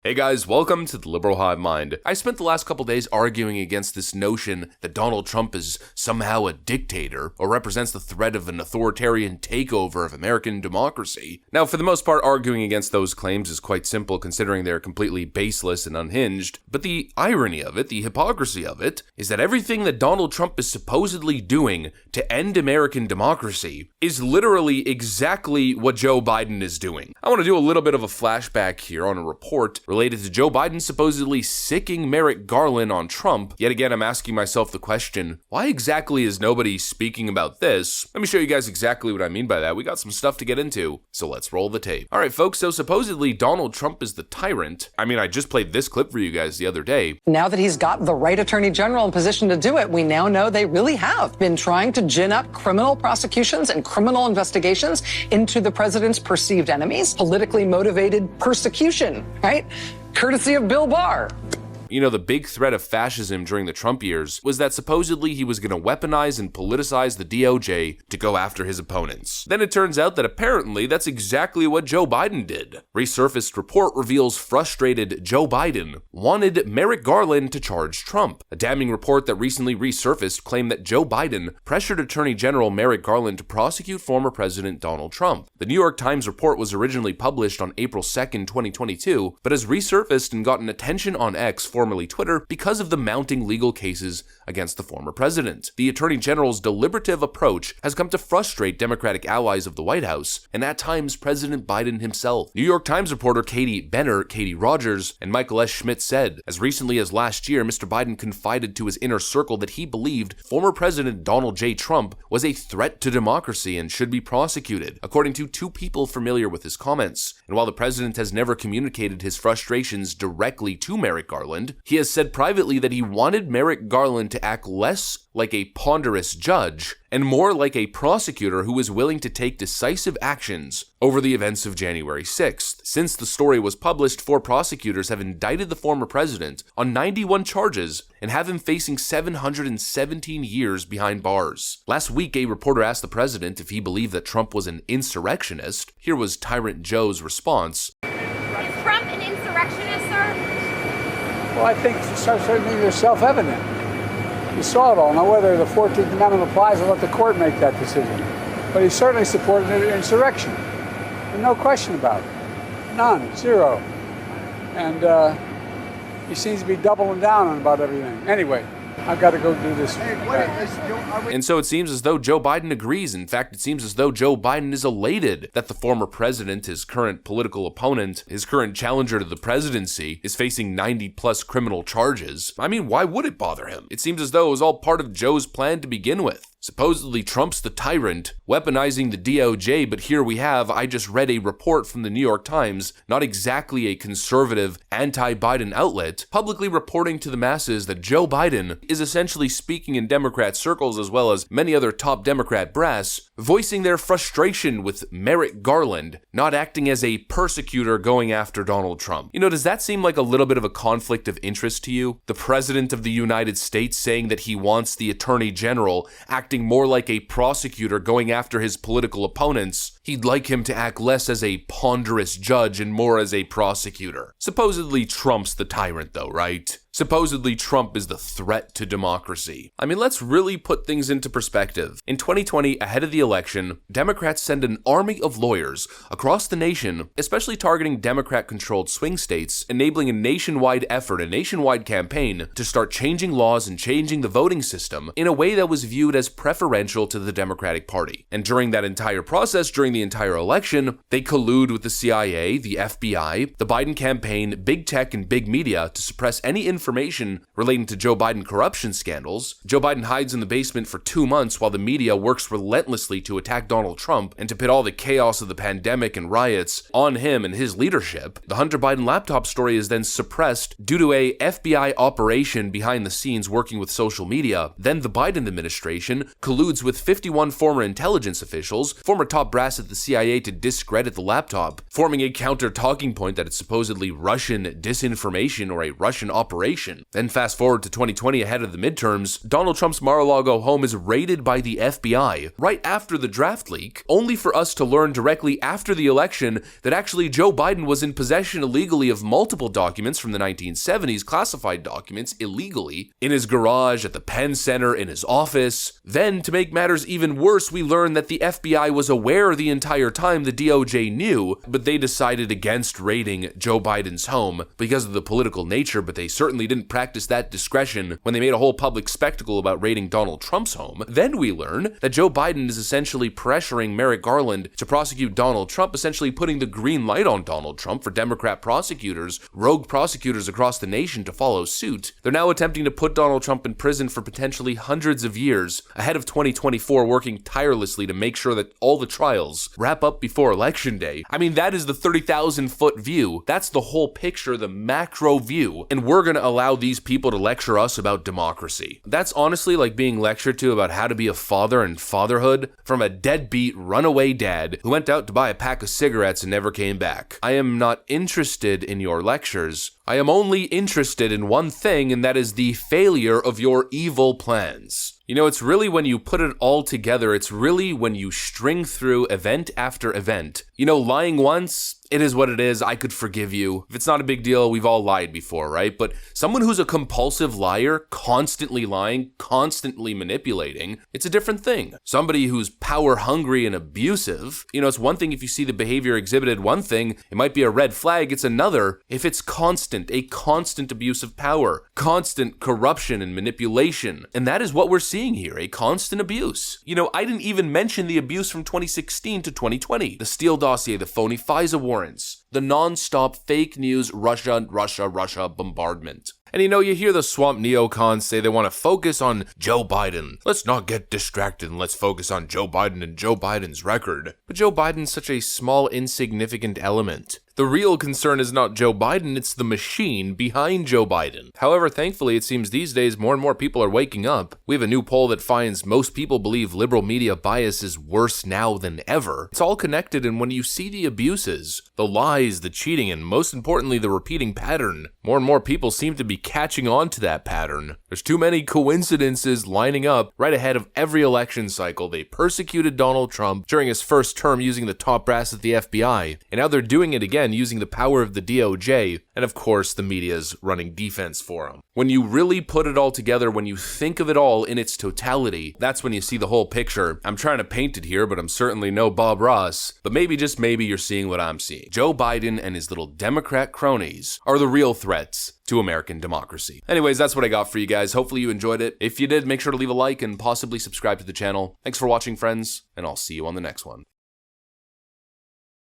Hey guys, welcome to the Liberal Hive Mind. I spent the last couple days arguing against this notion that Donald Trump is somehow a dictator or represents the threat of an authoritarian takeover of American democracy. Now, for the most part, arguing against those claims is quite simple considering they're completely baseless and unhinged, but the irony of it, the hypocrisy of it, is that everything that Donald Trump is supposedly doing to end American democracy is literally exactly what Joe Biden is doing. I want to do a little bit of a flashback here on a report related to Joe Biden supposedly sicking Merrick Garland on Trump. Yet again, I'm asking myself the question, why exactly is nobody speaking about this? Let me show you guys exactly what I mean by that. We got some stuff to get into, so let's roll the tape. Alright folks, so supposedly Donald Trump is the tyrant. I just played this clip for you guys the other day. Now that he's got the right attorney general in position to do it, we now know they really have been trying to gin up criminal prosecutions and criminal investigations into the president's perceived enemies, politically motivated persecution, right? Courtesy of Bill Barr. You know, the big threat of fascism during the Trump years was that supposedly he was going to weaponize and politicize the DOJ to go after his opponents. Then it turns out that apparently that's exactly what Joe Biden did. Resurfaced report reveals frustrated Joe Biden wanted Merrick Garland to charge Trump. A damning report that recently resurfaced claimed that Joe Biden pressured Attorney General Merrick Garland to prosecute former President Donald Trump. The New York Times report was originally published on April 2nd, 2022, but has resurfaced and gotten attention on X, formerly Twitter, because of the mounting legal cases against the former president. The Attorney General's deliberative approach has come to frustrate Democratic allies of the White House, and at times President Biden himself. New York Times reporter Katie Benner, Katie Rogers, and Michael S. Schmidt said, as recently as last year, Mr. Biden confided to his inner circle that he believed former President Donald J. Trump was a threat to democracy and should be prosecuted, according to two people familiar with his comments. And while the president has never communicated his frustrations directly to Merrick Garland, he has said privately that he wanted Merrick Garland to act less like a ponderous judge and more like a prosecutor who is willing to take decisive actions over the events of January 6th. Since the story was published, 4 prosecutors have indicted the former president on 91 charges and have him facing 717 years behind bars. Last week, a reporter asked the president if he believed that Trump was an insurrectionist. Here was Tyrant Joe's response. Is Trump an insurrectionist, sir? Well, I think certainly they're self-evident. You saw it all. Now, whether the 14th Amendment applies, I'll let the court make that decision. But he certainly supported an insurrection. And no question about it. None. Zero. And he seems to be doubling down on about everything. Anyway, I've got to go do this. And so it seems as though Joe Biden agrees. In fact, it seems as though Joe Biden is elated that the former president, his current political opponent, his current challenger to the presidency, is facing 90-plus criminal charges. Why would it bother him? It seems as though it was all part of Joe's plan to begin with. Supposedly Trump's the tyrant, weaponizing the DOJ, but here we have, I just read a report from the New York Times, not exactly a conservative, anti-Biden outlet, publicly reporting to the masses that Joe Biden is essentially speaking in Democrat circles as well as many other top Democrat brass, voicing their frustration with Merrick Garland not acting as a persecutor going after Donald Trump. You know, does that seem like a little bit of a conflict of interest to you? The President of the United States saying that he wants the Attorney General acting more like a prosecutor going after his political opponents. He'd like him to act less as a ponderous judge and more as a prosecutor. Supposedly Trump's the tyrant though, right? Supposedly Trump is the threat to democracy. Let's really put things into perspective. In 2020, ahead of the election, Democrats sent an army of lawyers across the nation, especially targeting Democrat-controlled swing states, enabling a nationwide effort, a nationwide campaign to start changing laws and changing the voting system in a way that was viewed as preferential to the Democratic Party. And during that entire process, during the entire election, they collude with the CIA, the FBI, the Biden campaign, big tech, and big media to suppress any information relating to Joe Biden corruption scandals. Joe Biden hides in the basement for 2 months while the media works relentlessly to attack Donald Trump and to pit all the chaos of the pandemic and riots on him and his leadership. The Hunter Biden laptop story is then suppressed due to a FBI operation behind the scenes working with social media. Then the Biden administration colludes with 51 former intelligence officials, former top brass at at the CIA to discredit the laptop, forming a counter talking point that it's supposedly Russian disinformation or a Russian operation. Then fast forward to 2020 ahead of the midterms, Donald Trump's Mar-a-Lago home is raided by the FBI right after the draft leak, only for us to learn directly after the election that actually Joe Biden was in possession illegally of multiple documents from the 1970s, classified documents illegally, in his garage, at the Penn Center, in his office. Then, to make matters even worse, we learn that the FBI was aware the entire time the DOJ knew, but they decided against raiding Joe Biden's home because of the political nature, but they certainly didn't practice that discretion when they made a whole public spectacle about raiding Donald Trump's home. Then we learn that Joe Biden is essentially pressuring Merrick Garland to prosecute Donald Trump, essentially putting the green light on Donald Trump for Democrat prosecutors, rogue prosecutors across the nation to follow suit. They're now attempting to put Donald Trump in prison for potentially hundreds of years ahead of 2024, working tirelessly to make sure that all the trials wrap up before Election Day. I mean, that is the 30,000-foot view. That's the whole picture, the macro view. And we're going to allow these people to lecture us about democracy. That's honestly like being lectured to about how to be a father and fatherhood from a deadbeat runaway dad who went out to buy a pack of cigarettes and never came back. I am not interested in your lectures. I am only interested in one thing, and that is the failure of your evil plans. You know, it's really when you put it all together, it's really when you string through event after event. You know, lying once, it is what it is. I could forgive you. If it's not a big deal, we've all lied before, right? But someone who's a compulsive liar, constantly lying, constantly manipulating, it's a different thing. Somebody who's power hungry and abusive, you know, it's one thing if you see the behavior exhibited, one thing, it might be a red flag, it's another if it's constant, a constant abuse of power, constant corruption and manipulation. And that is what we're seeing here, a constant abuse. You know, I didn't even mention the abuse from 2016 to 2020, the Steele dossier, the phony FISA warrants, the non-stop fake news Russia bombardment. And you know, you hear the swamp neocons say they want to focus on Joe Biden. Let's not get distracted and let's focus on Joe Biden and Joe Biden's record. But Joe Biden's such a small, insignificant element. The real concern is not Joe Biden, it's the machine behind Joe Biden. However, thankfully, it seems these days more and more people are waking up. We have a new poll that finds most people believe liberal media bias is worse now than ever. It's all connected, and when you see the abuses, the lies, the cheating, and most importantly, the repeating pattern, more and more people seem to be catching on to that pattern. There's too many coincidences lining up right ahead of every election cycle. They persecuted Donald Trump during his first term using the top brass at the FBI, and now they're doing it again using the power of the DOJ, and of course the media's running defense for them. When you really put it all together, when you think of it all in its totality, that's when you see the whole picture. I'm trying to paint it here, but I'm certainly no Bob Ross, but maybe, just maybe, you're seeing what I'm seeing. Joe Biden and his little Democrat cronies are the real threats to American democracy. Anyways, that's what I got for you guys. Hopefully you enjoyed it. If you did, make sure to leave a like and possibly subscribe to the channel. Thanks for watching, friends, and I'll see you on the next one.